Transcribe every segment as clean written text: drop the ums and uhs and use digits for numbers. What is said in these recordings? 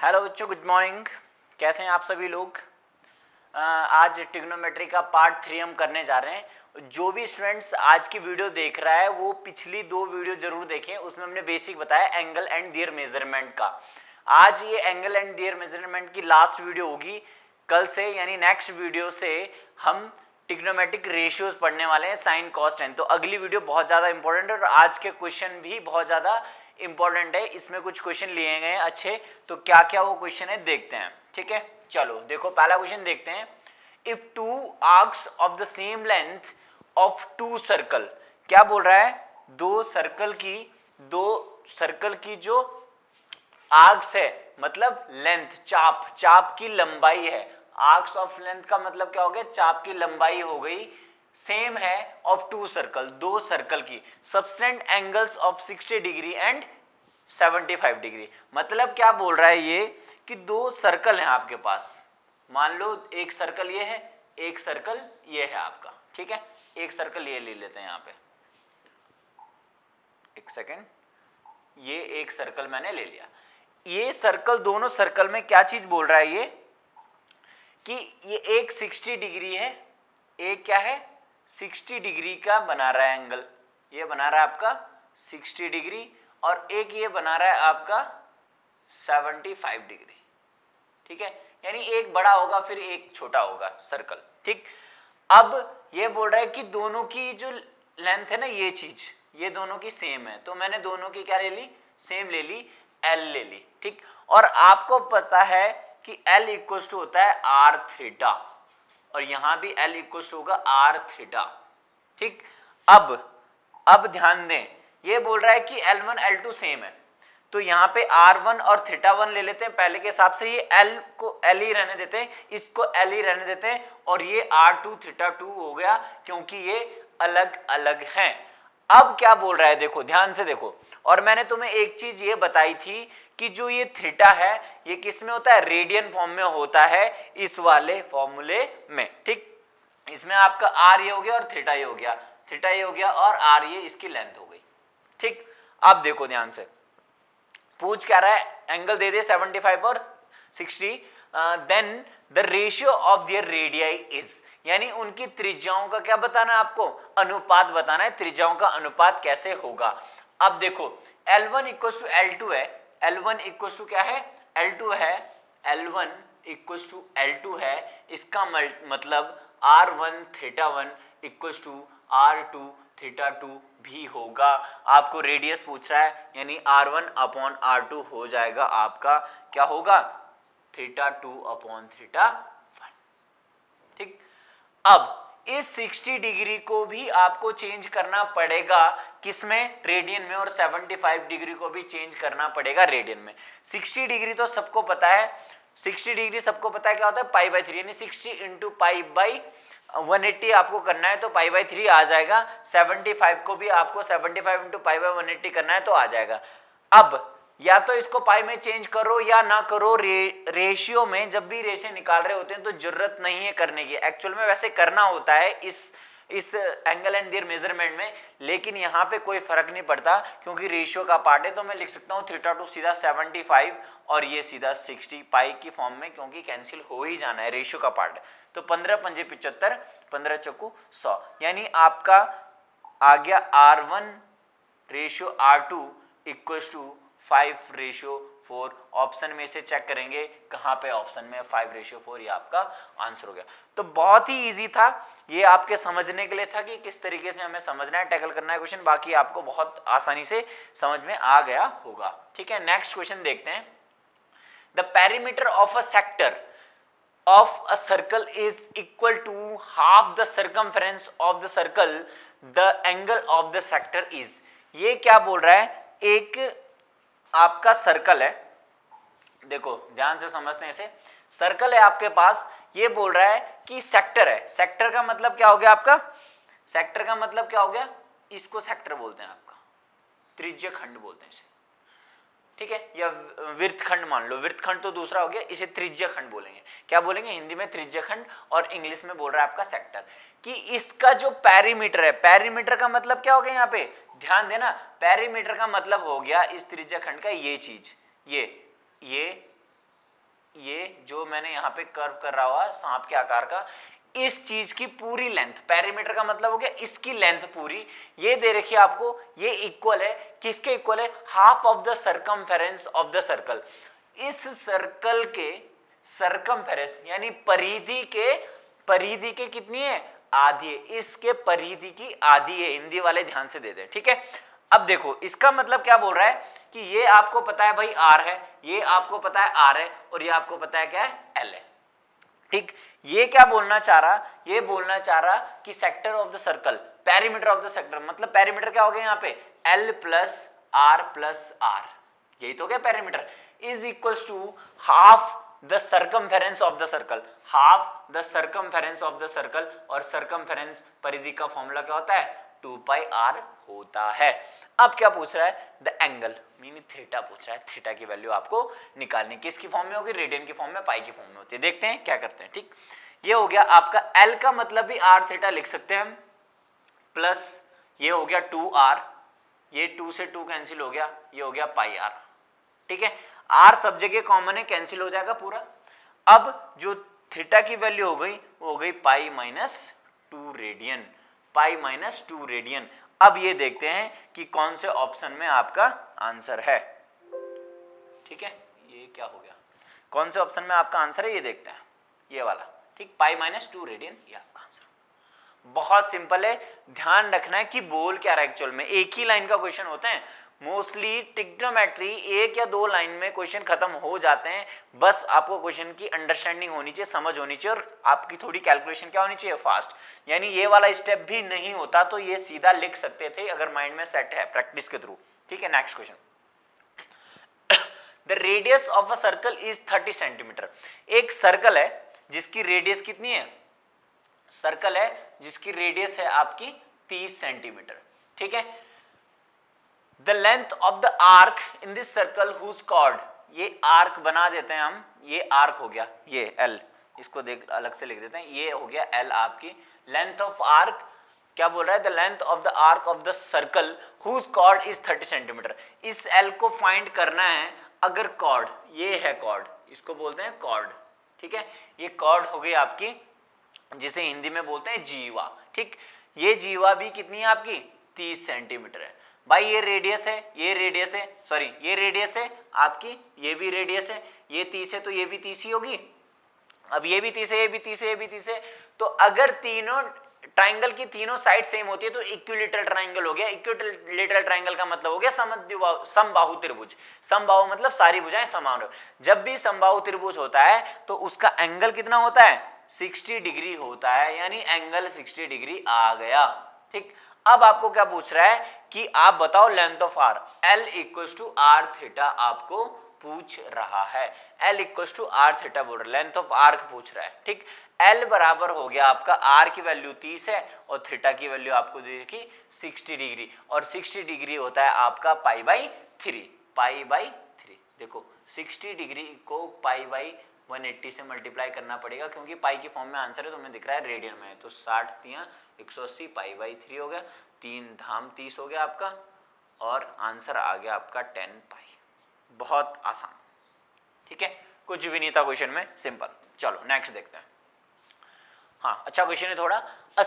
Hello बच्चों, good morning. कैसे हैं आप सभी लोग। आज ट्रिग्नोमेट्री का पार्ट 3 हम करने जा रहे हैं। जो भी स्टूडेंट्स आज की वीडियो देख रहा है वो पिछली 2 वीडियो जरूर देखें, उसमें हमने बेसिक बताया एंगल एंड देयर मेजरमेंट का। आज ये एंगल एंड देयर मेजरमेंट की लास्ट वीडियो होगी। कल से यानी नेक्स्ट वीडियो से हम ट्रिग्नोमेट्रिक रेशियोज पढ़ने वाले हैं, साइन कॉस टेन। तो अगली वीडियो बहुत ज़्यादा इंपॉर्टेंट है और आज के क्वेश्चन भी बहुत ज़्यादा इंपॉर्टेंट है। इसमें कुछ क्वेश्चन लिए गए हैं अच्छे, तो क्या क्या वो क्वेश्चन है देखते हैं। ठीक है, चलो देखो पहला क्वेश्चन देखते हैं। If two arcs of the same length of two circle, क्या बोल रहा है, दो सर्कल की जो आर्क्स है मतलब लेंथ, चाप की लंबाई है। आर्क्स ऑफ लेंथ का मतलब क्या हो गया, चाप की लंबाई हो गई, सेम है ऑफ टू सर्कल, दो सर्कल की, subtend angles of 60 degree and 75 degree. मतलब क्या बोल रहा है ये कि दो सर्कल हैं आपके पास। मान लो एक सर्कल ये है, एक सर्कल ये है आपका। ठीक है, एक सर्कल ये ले लेते हैं यहाँ पे, एक सेकेंड, ये एक सर्कल मैंने ले लिया। ये सर्कल, दोनों सर्कल में क्या चीज बोल रहा है ये कि ये एक 60 डिग्री है, एक क्या है 60 डिग्री का बना रहा है एंगल, ये बना रहा है आपका 60 डिग्री, और एक ये बना रहा है आपका 75 डिग्री। ठीक है, यानी एक बड़ा होगा फिर एक छोटा होगा सर्कल। ठीक, अब ये बोल रहा है कि दोनों की जो लेंथ है ना, ये चीज ये दोनों की सेम है, तो मैंने दोनों की क्या ले ली, सेम ले ली, एल ले ली। ठीक, और आपको पता है कि L इक्वल टू होता है आर थीटा, और यहां भी L इक्वल टू होगा आर थीटा। ठीक, अब ध्यान दें, ये बोल रहा है कि L1 L2 सेम है, तो यहाँ पे R1 और थीटा 1 ले लेते हैं पहले के हिसाब से, ये L को L ही रहने देते हैं, इसको L ही रहने देते हैं, और ये R2 थीटा 2 हो गया क्योंकि ये अलग अलग हैं। अब क्या बोल रहा है, देखो ध्यान से देखो, और मैंने तुम्हें एक चीज ये बताई थी कि जो ये थीटा है ये किस में होता है, रेडियन फॉर्म में होता है, इस वाले फॉर्मूले में। ठीक, इसमें आपका आर ये हो गया और थीटा ये हो गया, थीटा ये हो गया और आर ये इसकी लेंथ हो गई। ठीक, अब देखो ध्यान से, पूछ क्या रहा है, एंगल दे दे 75 और 60, then the ratio of their radii is, यानी उनकी त्रिज्याओं का क्या बताना है आपको, अनुपात बताना है, त्रिज्याओं का अनुपात कैसे होगा। अब देखो L1 इक्वल टू L2 है, L1 इक्वल टू क्या है, L2 है, L1 इक्वल टू L2 है, इसका मतलब R1 theta 1 equal to R2 theta 2 भी होगा। आपको रेडियस पूछ रहा है, यानी R1 अपॉन R2 हो जाएगा आपका, क्या होगा, थीटा 2 अपॉन थीटा 1। ठीक, अब इस 60 डिग्री को भी आपको चेंज करना पड़ेगा किसमें, रेडियन में, और 75 डिग्री को भी चेंज करना पड़ेगा रेडियन में। 60 डिग्री तो सबको पता है, 60 डिग्री सबको पता है क्या होता है, पाई बाई 3, यानी 60 इंटू पाई बाई 180 आपको करना है तो पाई बाई 3 आ जाएगा। 75 को भी आपको 75 इंटू पाई बाई 180 करना है तो आ जाएगा। अब या तो इसको पाई में चेंज करो या ना करो, रेशियो में जब भी रेशियो निकाल रहे होते हैं तो जरूरत नहीं है करने की, एक्चुअल में वैसे करना होता है इस एंगल एंड देयर मेजरमेंट में, लेकिन यहाँ पे कोई फर्क नहीं पड़ता क्योंकि रेशियो का पार्ट है, तो मैं लिख सकता हूँ थीटा 2 सीधा 75 और ये सीधा 60 पाई की फॉर्म में, क्योंकि कैंसिल हो ही जाना है, रेशियो का पार्ट है। तो 15 पंजे 75, 15 चौकू 100, यानी आपका आ गया R1 ratio R2 equal to 5 ratio 4। Option में से चेक करेंगे कहां पे, ऑप्शन में 5 रेशियो 4, ये आपका आंसर हो गया। तो बहुत ही इजी था, ये आपके समझने के लिए था कि किस तरीके से हमें समझना है, टैकल करना है क्वेश्चन, बाकी आपको बहुत आसानी से समझ में आ गया होगा। ठीक है, नेक्स्ट क्वेश्चन देखते हैं। The perimeter of a sector of a circle is equal to half the circumference of the circle, the angle of the sector is, ये क्या बोल रहा है, एक आपका सर्कल है, देखो ध्यान से समझते हैं इसे, सर्कल है आपके पास, ये बोल रहा है कि सेक्टर है, सेक्टर का मतलब क्या हो गया आपका, सेक्टर का मतलब क्या हो गया, इसको सेक्टर बोलते हैं आपका, त्रिज्य खंड बोलते हैं इसे। ठीक है, या वृत्तखंड मान लो, वृत्तखंड तो दूसरा हो गया, इसे त्रिज्य खंड बोलेंगे। क्या बोलेंगे हिंदी में, त्रिज्य खंड, और इंग्लिश में बोल रहा है आपका सेक्टर, कि इसका जो पेरीमीटर है, पेरीमीटर का मतलब क्या हो गया यहाँ पे, ध्यान देना, पेरीमीटर का मतलब हो गया इस त्रिज्य खंड का ये चीज, ये ये जो मैंने यहाँ पे कर्व कर रहा हुआ सांप के आकार का, इस चीज की पूरी लेंथ, पेरीमीटर का मतलब हो गया इसकी लेंथ पूरी, ये दे रखी है आपको, ये इक्वल है किसके इक्वल है, half of the circumference of the circle. इस सर्कल के सरकमफेरेंस यानी परिधि के कितनी है, आधी है, इसके परिधि की आधी है, हिंदी वाले ध्यान से दे दें, ठीक है। अब देखो इसका मतलब क्या बोल रहा है कि ये आपको पता है भाई आर है, ये आपको पता है आर है, और ये आपको पता है क्या है, एल है, ठीक। ये क्या बोलना चाह रहा, ये बोलना चाह रहा कि sector of the circle, perimeter of the sector, मतलब पेरीमीटर क्या हो गया यहाँ पे, एल प्लस आर, यही तो क्या perimeter, is equals to half the circumference of the circle, half the circumference of the circle, और सर्कमफेरेंस परिधि का फॉर्मूला क्या होता है, 2 पाई आर होता है। अब क्या पूछ रहा है, द एंगल मीन थीटा पूछ रहा है, थीटा की वैल्यू आपको निकालनी, किसकी फॉर्म में होगी, रेडियन की फॉर्म में, पाई की फॉर्म में होती है। देखते हैं क्या करते हैं, ठीक। ये हो गया आपका एल का मतलब भी आर थीटा लिख सकते हैं हम, प्लस ये हो गया 2r, ये 2 से 2 कैंसिल हो गया, ये हो गया पाई आर, ठीक है। आर सब जगह कॉमन है, कैंसिल हो जाएगा पूरा। अब जो थीटा की वैल्यू हो गई वो हो गई pi minus 2 radian, pi minus 2 radian. अब ये देखते हैं कि कौन से ऑप्शन में आपका आंसर है, ठीक है। ये क्या हो गया, कौन से ऑप्शन में आपका आंसर है ये देखते हैं, ये वाला, ठीक, पाई माइनस 2 रेडियन, ये आपका आंसर। बहुत सिंपल है, ध्यान रखना है कि बोल क्या रहा है एक्चुअल में, एक ही लाइन का क्वेश्चन होते हैं मोस्टली, ट्रिग्नोमेट्री 1 या 2 लाइन में क्वेश्चन खत्म हो जाते हैं, बस आपको क्वेश्चन की अंडरस्टैंडिंग होनी चाहिए, समझ होनी चाहिए, और आपकी थोड़ी कैलकुलेशन क्या होनी चाहिए, फास्ट, यानी ये वाला स्टेप भी नहीं होता तो ये सीधा लिख सकते थे अगर माइंड में सेट है प्रैक्टिस के थ्रू, ठीक है। Next question, the radius of a circle is 30 centimetre, एक सर्कल है जिसकी रेडियस कितनी है, सर्कल है जिसकी रेडियस है आपकी 30 सेंटीमीटर, ठीक है। The length of the arc in this circle whose chord, ये आर्क बना देते हैं हम, ये आर्क हो गया, ये एल, इसको देख अलग से लिख देते हैं, ये हो गया एल आपकी लेंथ ऑफ आर्क, क्या बोल रहा है, the length of the arc of the circle whose chord is 30 centimetre. इस एल को फाइंड करना है अगर कॉर्ड, ये है कॉर्ड, इसको बोलते हैं कॉर्ड, ठीक है। ये कॉर्ड हो गई आपकी, जिसे हिंदी में बोलते हैं जीवा, ठीक। ये जीवा भी कितनी है आपकी, 30 सेंटीमीटर है भाई, ये रेडियस है, ये रेडियस है, सॉरी ये रेडियस है आपकी, ये भी रेडियस है, ये 30 है तो ये भी 30 ही होगी, अब ये भी 30 है, ये भी 30 है, ये भी 30 है, तो अगर तीनों ट्राइंगल की तीनों साइड सेम होती है तो इक्विलेटरल ट्राइंगल हो गया। इक्विलेटरल ट्राइंगल का मतलब हो गया समबाहु त्रिभुज, समबाहु मतलब सारी भुजाएं समान हो, जब भी समबाहु त्रिभुज होता है तो उसका एंगल कितना होता है, 60 डिग्री होता है, यानी एंगल 60 डिग्री आ गया, ठीक। अब आपको क्या पूछ रहा है कि आप बताओ length of r, l equals to r theta आपको पूछ रहा है, l equals to r theta बोल रहा है, लेंथ ऑफ आर्क पूछ रहा है, ठीक। एल बराबर हो गया आपका, आर की वैल्यू 30 है और थीटा की वैल्यू आपको देखी 60 डिग्री, और 60 डिग्री होता है आपका पाई बाई 3, पाई बाई 3। देखो 60 डिग्री को पाई बाई 180 से मल्टीप्लाई करना पड़ेगा, क्योंकि पाई की फॉर्म में आंसर है तो हमें दिख रहा है रेडियन में, तो 60 तियां 180 पाई बाई 3 हो गया, 3 धाम 30 हो गया आपका, और आंसर आ गया आपका 10 पाई। बहुत आसान, ठीक है, कुछ भी नहीं था क्वेश्चन में, सिंपल। चलो नेक्स्ट देखते हैं। हाँ अच्छा क्वेश्चन है थोड़ा, a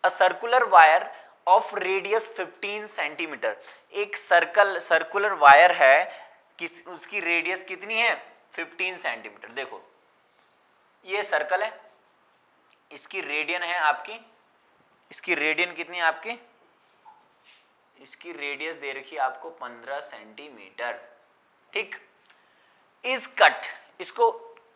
circular wire of radius 15 centimetre, एक सर्कुलर वायर है कि उसकी रेडियस कितनी है 15 सेंटीमीटर। देखो ये सर्कल है, इसकी रेडियन है आपकी, इसकी रेडियन कितनी है आपकी, इसकी रेडियस दे रखी है आपको 15 सेंटीमीटर, ठीक। इस कट, इसको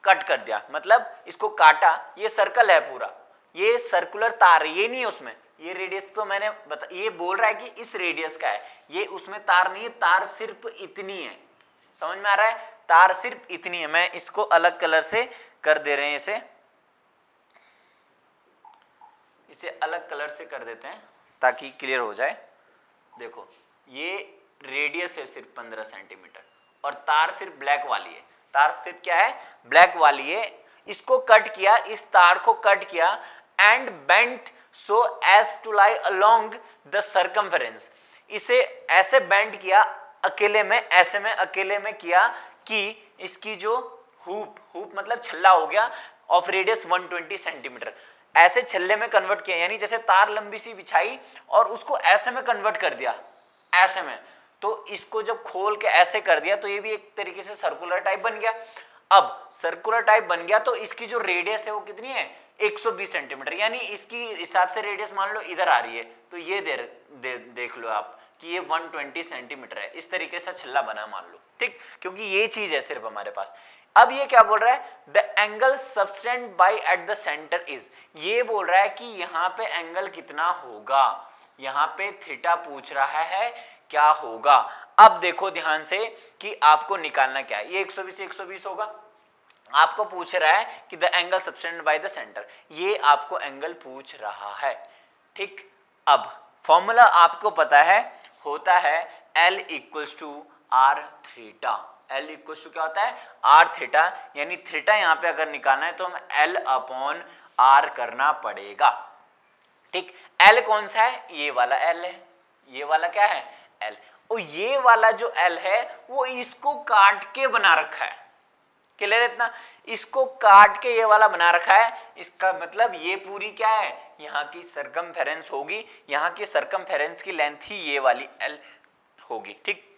कट कर दिया मतलब इसको काटा, ये सर्कल है पूरा, ये सर्कुलर तार है, ये नहीं है उसमें, ये रेडियस तो मैंने ये बोल रहा है कि इस रेडियस का है, ये उसमें तार नहीं है, तार सिर्फ इतनी है, समझ में आ रहा है, तार सिर्फ इतनी है। मैं इसको अलग कलर से कर दे रहे हैं, इसे अलग कलर से कर देते हैं ताकि क्लियर हो जाए। देखो ये रेडियस है सिर्फ 15 सेंटीमीटर और तार सिर्फ ब्लैक वाली है, तार सिर्फ क्या है, ब्लैक वाली है। इसको कट किया, इस तार को कट किया and bent so as to lie along the circumference, इसे ऐसे बेंड किया अकेले में, ऐसे में अकेले में किया कि इसकी जो हुप, हुप मतलब छल्ला हो गया, ऑफ रेडियस 120 सेंटीमीटर। ऐसे छल्ले में कन्वर्ट किया, यानी जैसे तार लंबी सी बिछाई और उसको ऐसे में कन्वर्ट कर दिया, ऐसे में, तो इसको जब खोल के ऐसे कर दिया तो ये भी एक तरीके से सर्कुलर टाइप बन गया। अब सर्कुलर टाइप बन गया तो इसकी जो रेडियस है वो कितनी है, 120 सेंटीमीटर, यानी इसकी हिसाब से रेडियस मान लो इधर आ रही है, तो ये देख लो आप कि ये 120 सेंटीमीटर है। इस तरीके से छल्ला बना मान लो, ठीक, क्योंकि ये चीज है सिर्फ हमारे पास। अब ये क्या बोल रहा है, the angle subtend by eight the centre is, ये बोल रहा है कि यहां पे एंगल कितना होगा, यहां पे थीटा पूछ रहा है क्या होगा। अब देखो ध्यान से कि आपको निकालना क्या है, ये 120 120 होगा, आपको पूछ रहा है कि the angle subtend by the centre, ये आपको एंगल पूछ रहा है, ठीक। अब फॉर्मूला आपको पता है, होता है L equals to r theta, L equals to क्या होता है, आर थीटा, यानी थीटा यहां पे अगर निकालना है तो हम L अपॉन आर करना पड़ेगा, ठीक। L कौन सा है, ये वाला L है, ये वाला क्या है L, और ये वाला जो L है वो इसको काट के बना रखा है, क्लियर इतना, इसको काट के ये वाला बना रखा है, इसका मतलब ये पूरी क्या है, यहाँ की सरकमफेरेंस होगी, यहाँ की सरकमफेरेंस की लेंथ ही ये वाली L होगी, ठीक।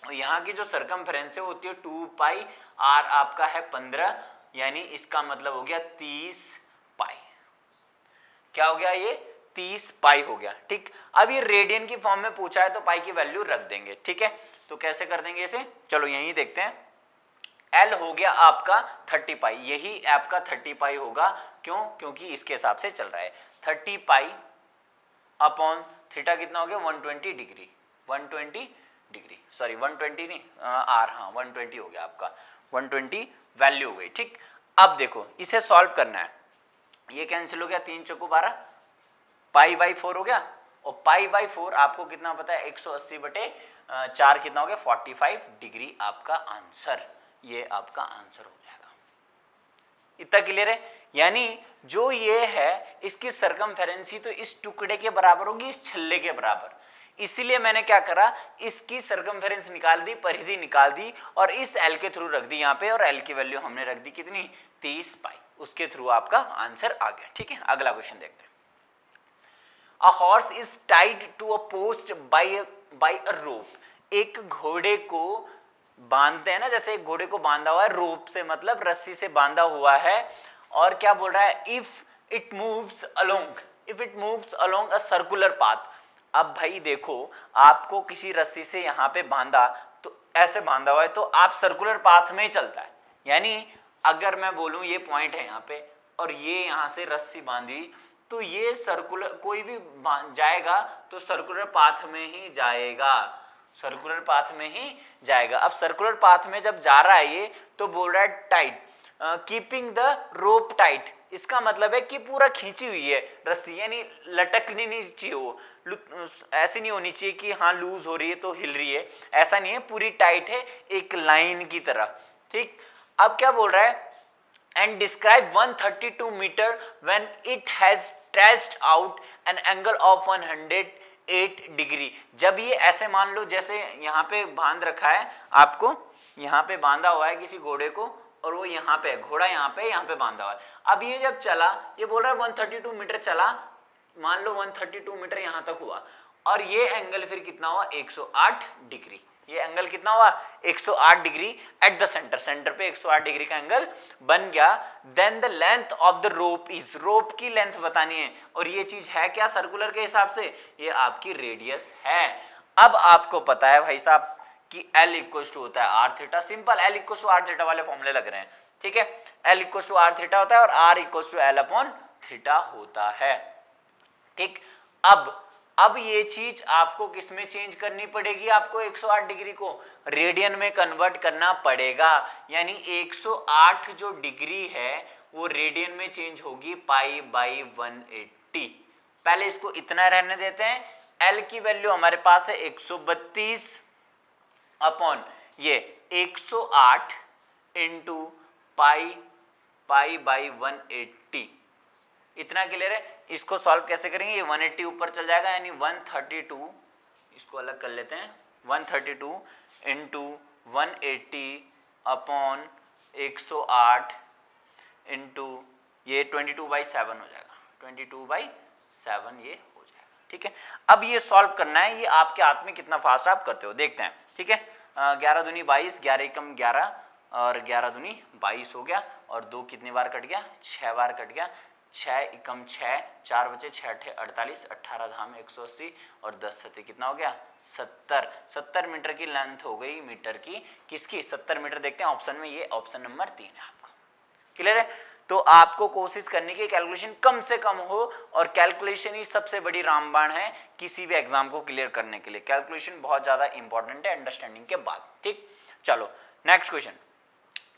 और यहाँ की जो सरकमफेरेंस है होती है 2 पाई, r आपका है 15, यानी इसका मतलब हो गया 30 पाई, क्या हो गया ये 30 पाई हो गया, ठीक। अब ये रेडियन की फॉर्म में पूछा है तो पाई की वैल्यू रख देंगे, ठीक है। तो कैसे कर देंगे इसे, चलो यही देखते हैं। L हो गया आपका 30 पाई, यही आपका 30 पाई होगा, क्यों, क्योंकि इसके हिसाब से चल रहा है। 30 पाई अपॉन थीटा कितना हो गया 120 डिग्री, 120 डिग्री, सॉरी 120 नहीं आर, हाँ 120 हो गया आपका, 120 वैल्यू हो गई, ठीक। अब देखो इसे सॉल्व करना है, ये कैंसिल हो गया, 3 चौको 12, पाई बाई 4 हो गया, और पाई बाई 4 आपको कितना पता है 180 बटे 4 कितना हो गया 45 डिग्री, आपका आंसर, ये आपका आंसर हो जाएगा। इतना क्लियर है, यानी जो ये है इसकी सरकमफेरेंस तो इस टुकड़े के बराबर होगी, इस छल्ले के बराबर, इसीलिए मैंने क्या करा, इसकी सरकमफेरेंस निकाल दी, परिधि निकाल दी और इस L के थ्रू रख दी यहाँ पे, और L की वैल्यू हमने रख दी कितनी 30 पाई, उसके थ्रू आपका आंसर आ गया, ठीक है। अगला क्वेश्चन देखते हैं। A horse is tied to a post by a rope, एक घोड़े को बांधते हैं ना, जैसे एक घोड़े को बांधा हुआ है रोप से, मतलब रस्सी से बांधा हुआ है, और क्या बोल रहा है, if it moves along a circular path. अब भाई देखो, आपको किसी रस्सी से यहाँ पे बांधा, तो ऐसे बांधा हुआ है, तो आप सर्कुलर पाथ में ही चलता है, यानी अगर मैं बोलूं ये पॉइंट है यहाँ पे और ये यहाँ से रस्सी बांधी, तो ये सर्कुलर कोई भी जाएगा तो सर्कुलर पाथ में ही जाएगा, सर्कुलर पाथ में ही जाएगा। अब सर्कुलर पाथ में जब जा रहा है ये, तो बोल रहा है tight, keeping the rope tight, इसका मतलब है कि पूरा खींची हुई है रस्सी, यानी लटकनी नहीं चाहिए हो, ऐसी नहीं होनी चाहिए कि हाँ लूज हो रही है तो हिल रही है, ऐसा नहीं है, पूरी टाइट है एक लाइन की तरह, ठीक। अब क्या बोल रहा है, and describe 132 meter when it has traced out an angle of 108 degree. जब ये ऐसे मान लो जैसे यहाँ पे बांध रखा है, आपको यहाँ पे बांधा हुआ है किसी घोड़े को, और वो यहाँ पे घोड़ा यहाँ पे बांधा हुआ है। अब ये जब चला, ये बोल रहा है 132 मीटर चला, मान लो 132 मीटर यहाँ तक हुआ, और ये एंगल फिर कितना हुआ 108 डिग्री, ये एंगल कितना हुआ 108 degree at the centre, centre पे 108 डिग्री का एंगल बन गया। Then the length of the rope is, rope की लेंथ बतानी है, और ये चीज है क्या सर्कुलर के हिसाब से, ये आपकी रेडियस है। अब आपको पता है भाई साहब कि L इक्वल टू होता है r theta, simple L equal to r theta वाले फॉर्मूले लग रहे हैं, ठीक है। L equal to r theta होता है और R equal to L upon theta होता है, ठीक। अब ये चीज आपको किस में चेंज करनी पड़ेगी, आपको 108 डिग्री को रेडियन में कन्वर्ट करना पड़ेगा, यानी 108 जो डिग्री है वो रेडियन में चेंज होगी पाई बाई 180। पहले इसको इतना रहने देते हैं, L की वैल्यू हमारे पास है 132 अपॉन ये 108 इंटू पाई बाई 180, इतना क्लियर है। इसको सॉल्व कैसे करेंगे, ये 180 ऊपर चल जाएगा, यानी 132, इसको अलग कर लेते हैं, 132 इंटू 180 अपॉन 108 इंटू ये 22/7 हो जाएगा, 22/7 ये हो जाएगा। ठीक है, अब ये सॉल्व करना है, ये आपके हाथ में कितना फास्ट आप करते हो देखते हैं। ठीक है, 11 दूनी 22, 11 एकम 11 और 11 दूनी 22 हो गया, और 2 कितनी बार कट गया, 6 बार कट गया, 6 एकम 6, 4 बचे, 6 अठे 48, 18 धाम 180 और 10 सते कितना हो गया 70। 70 मीटर की लेंथ हो गई मीटर की, किसकी 70 मीटर। देखते हैं ऑप्शन में, ये ऑप्शन नंबर 3 है आपका। क्लियर है, तो आपको कोशिश करनी की कैलकुलेशन कम से कम हो, और कैलकुलेशन ही सबसे बड़ी रामबाण है किसी भी एग्जाम को क्लियर करने के लिए। कैलकुलेशन बहुत ज्यादा इंपॉर्टेंट है अंडरस्टैंडिंग के बाद। ठीक, चलो next question.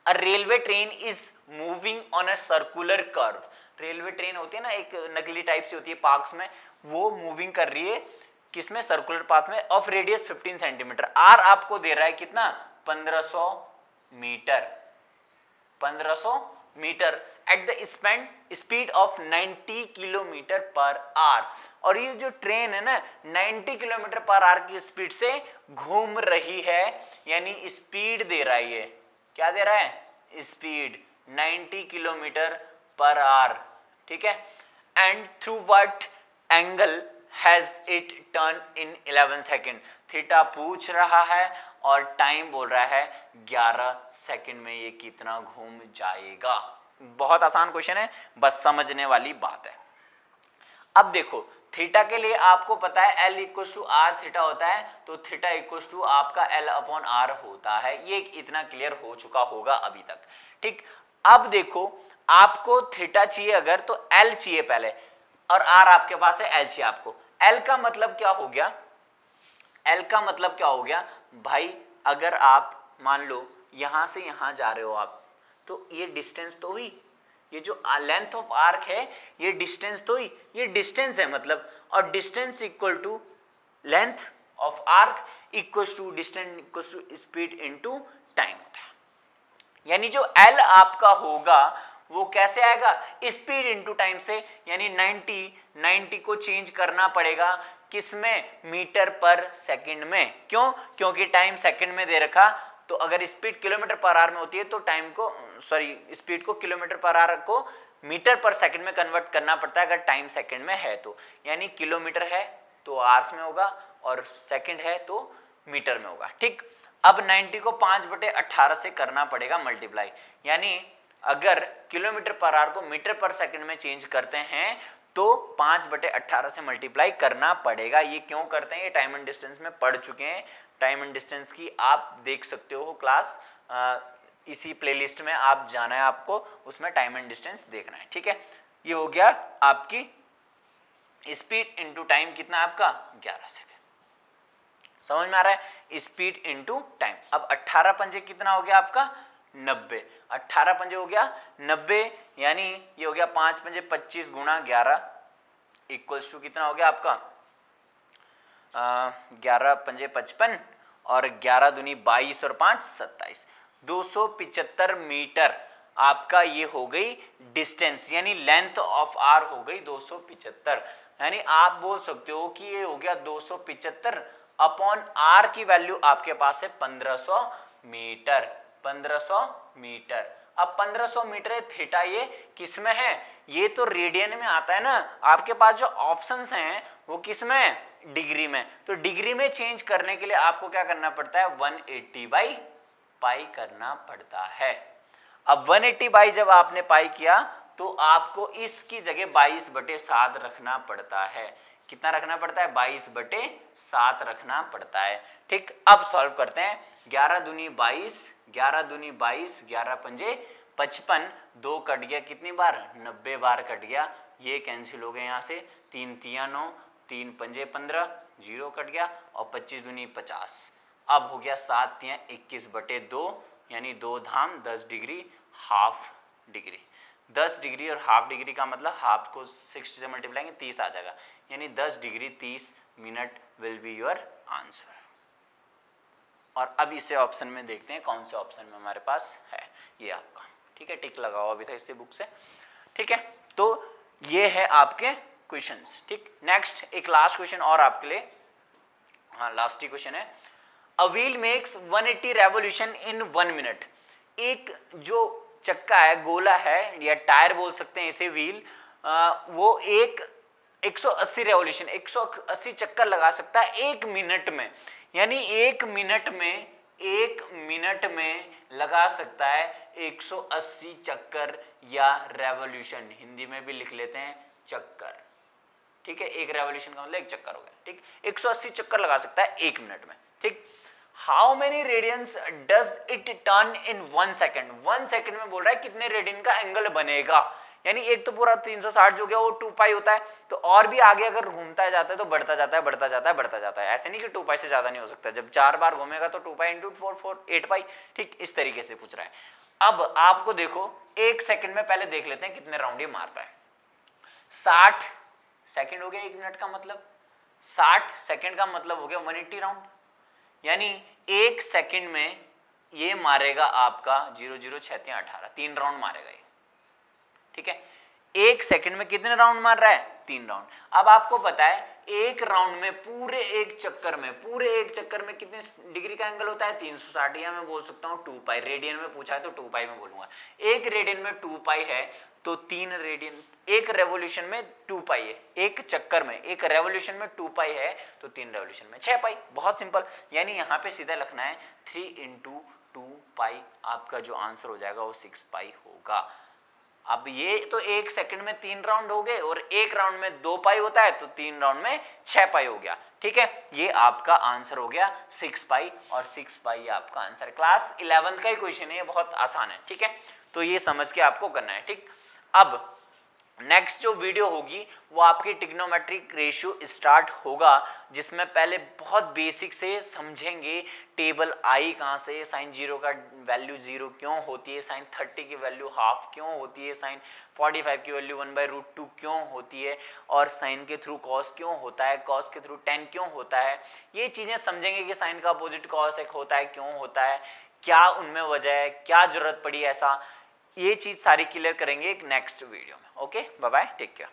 A railway train is moving on a circular curve. Railway train होती है ना, एक नकली टाइप से होती है पार्क्स में, वो मूविंग कर रही है किसमें, सर्कुलर पाथ में, ऑफ रेडियस 15 सेंटीमीटर। आर आपको दे रहा है कितना, 1500 metre, 1500 metre at the speed of 90 kilometre per hour. और ये जो ट्रेन है ना 90 किलोमीटर पर आवर की स्पीड से घूम रही है, यानी स्पीड दे रहा है, ये क्या दे रहा है, स्पीड 90 किलोमीटर पर आवर। ठीक है, and through what angle has it turn in 11 second. Theta पूछ रहा है और टाइम बोल रहा है 11 सेकेंड में ये कितना घूम जाएगा। बहुत आसान क्वेश्चन है, बस समझने वाली बात है। अब देखो थीटा के लिए आपको पता है L equal to r theta होता है, तो थीटा इक्वल टू आपका L अपॉन आर होता है। ये इतना क्लियर हो चुका होगा अभी तक। ठीक, अब देखो आपको थीटा चाहिए अगर, तो L चाहिए पहले, और R आपके पास है, L चाहिए आपको। L का मतलब क्या हो गया, L का मतलब क्या हो गया भाई, अगर आप मान लो यहां से यहां जा रहे हो आप, तो ये डिस्टेंस तो हुई, ये जो लेंथ ऑफ आर्क है ये डिस्टेंस तो हुई, ये डिस्टेंस है मतलब, और distance equal to length of arc equal to distance equal to speed into time होता है। यानी जो L आपका होगा वो कैसे आएगा, स्पीड इनटू टाइम से, यानी 90 को चेंज करना पड़ेगा किसमें, मीटर पर सेकंड में। क्यों, क्योंकि टाइम सेकंड में दे रखा, तो अगर स्पीड किलोमीटर पर आवर में होती है तो टाइम को, सॉरी स्पीड को किलोमीटर पर आवर को मीटर पर सेकंड में कन्वर्ट करना पड़ता है अगर टाइम सेकंड में है तो। यानी किलोमीटर है तो आवर्स में होगा, और सेकंड है तो मीटर में होगा। ठीक, अब 90 को 5/18 से करना पड़ेगा मल्टीप्लाई, यानी अगर किलोमीटर पर आवर को मीटर पर सेकंड में चेंज करते हैं तो 5/18 से मल्टीप्लाई करना पड़ेगा। ये क्यों करते हैं, ये टाइम एंड डिस्टेंस में पढ़ चुके हैं, टाइम एंड डिस्टेंस की आप देख सकते हो क्लास, इसी प्लेलिस्ट में आप जाना है आपको, उसमें टाइम एंड डिस्टेंस देखना है। ठीक है, ये हो गया आपकी स्पीड इनटू टाइम, कितना आपका 11 सेकेंड। समझ में आ रहा है, स्पीड इनटू टाइम। अब 18 पंजे कितना हो गया आपका 90, 18 पंजे हो गया 90, यानी ये हो गया 5 पंजे 25 गुणा 11 इक्वल्स टू कितना हो गया आपका 11 पंजे 55 और 11 दूनी 22 और 5 27, 275 मीटर आपका ये हो गई डिस्टेंस, यानी लेंथ ऑफ आर हो गई 275। यानी आप बोल सकते हो कि ये हो गया 275 अपॉन आर की वैल्यू आपके पास है 1500 मीटर, 1500 मीटर। अब 1500 मीटर थीटा ये किस में है, ये तो रेडियन में आता है ना, आपके पास जो ऑप्शंस हैं वो किस में है, डिग्री में। तो डिग्री में चेंज करने के लिए आपको क्या करना पड़ता है, 180/पाई करना पड़ता है। अब 180 जब आपने पाई किया तो आपको इसकी जगह 22/7 रखना पड़ता है। कितना रखना पड़ता है, 22/7 रखना पड़ता है। ठीक, अब सॉल्व करते हैं। 11 दूनी 22, 11 दूनी 22, 11 पंजे 55, 2 कट गया कितनी बार, 90 बार कट गया, ये कैंसिल हो गए यहाँ से, 3 तिया 9, 3 पंजे 15, 0 कट गया, और 25 दूनी 50। अब हो गया 7 तिया 21/2, यानी 2 धाम 10 डिग्री हाफ डिग्री। 10 डिग्री और हाफ डिग्री का मतलब हाफ को 60 से मल्टीप्लाई 30 आ जाएगा, यानी 10 degree 30 minute will be your answer. और अब इसे ऑप्शन में देखते हैं कौन से ऑप्शन में हमारे पास है, ये आपका। ठीक है, टिक लगाओ अभी था इससे बुक से। ठीक है, तो ये है आपके क्वेश्चंस। ठीक, नेक्स्ट एक लास्ट क्वेश्चन और आपके लिए, हाँ लास्ट ही क्वेश्चन है। A wheel makes 180 revolution in 1 minute. एक जो चक्का है, गोला है या टायर बोल सकते हैं इसे, व्हील, वो 180 रेवोल्यूशन 180 चक्कर लगा सकता है 1 मिनट में। यानी 1 मिनट में लगा सकता है 180 चक्कर या रेवोल्यूशन, हिंदी में भी लिख लेते हैं चक्कर। ठीक है, एक रेवोल्यूशन का मतलब एक चक्कर हो गया। ठीक, 180 चक्कर लगा सकता है 1 मिनट में। ठीक, how many radians does it turn in 1 second? 1 second में बोल रहा है कितने रेडियन का एंगल बनेगा। यानी एक तो पूरा 360 जो गया वो 2 पाई होता है, तो और भी आगे अगर घूमता जाता है तो बढ़ता जाता है बढ़ता जाता है बढ़ता जाता है। ऐसे नहीं कि 2 पाई से ज्यादा नहीं हो सकता, जब 4 बार घूमेगा तो 2 पाई इंटू 4 8 पाई। ठीक, इस तरीके से पूछ रहा है। अब आपको देखो 1 सेकेंड में पहले देख लेते हैं कितने राउंड ये मारता है। 60 सेकेंड हो गया 1 मिनट का मतलब, 60 सेकेंड का मतलब हो गया 180 राउंड। यानी 1 सेकेंड में ये मारेगा आपका 0 0 6 3 18, 3 राउंड मारेगा ये। ठीक है, 1 सेकेंड में कितने राउंड मार रहा है? 3 राउंड। अब आपको पता है एक राउंड में पूरे एक चक्कर में कितने डिग्री का एंगल होता है? 360, या मैं बोल सकता हूं 2 पाई। रेडियन में पूछा है तो 2 पाई में बोलूंगा। एक रेडियन में 2 पाई है तो 3 रेडियन, एक रेवोल्यूशन में 2 पाई है, एक चक्कर में एक रेवोल्यूशन में 2 पाई है तो 3 रेवोल्यूशन में 6 पाई। बहुत सिंपल। यानी यहां पे सीधा लिखना है 3 × 2 पाई, आपका जो आंसर हो जाएगा वो 6 पाई होगा। अब ये तो 1 सेकंड में 3 राउंड हो गए, और एक राउंड में 2 पाई होता है तो 3 राउंड में 6 पाई हो गया। ठीक है, ये आपका आंसर हो गया 6 पाई, और 6 पाई आपका आंसर। क्लास 11 का ही क्वेश्चन है, ये बहुत आसान है। ठीक है, तो ये समझ के आपको करना है। ठीक, अब नेक्स्ट जो वीडियो होगी वो आपकी ट्रिग्नोमेट्रिक रेशियो स्टार्ट होगा, जिसमें पहले बहुत बेसिक से समझेंगे टेबल आई कहाँ से, साइन 0 का वैल्यू 0 क्यों होती है, साइन 30 की वैल्यू हाफ क्यों होती है, साइन 45 की वैल्यू 1/√2 क्यों होती है, और साइन के थ्रू कॉस क्यों होता है, कॉस के थ्रू टेन क्यों होता है। ये चीज़ें समझेंगे कि साइन का अपोजिट कॉस एक होता है, क्यों होता है, क्या उनमें वजह है, क्या जरूरत पड़ी ऐसा। ये चीज़ सारी क्लियर करेंगे एक नेक्स्ट वीडियो में। Okay, bye bye, take care.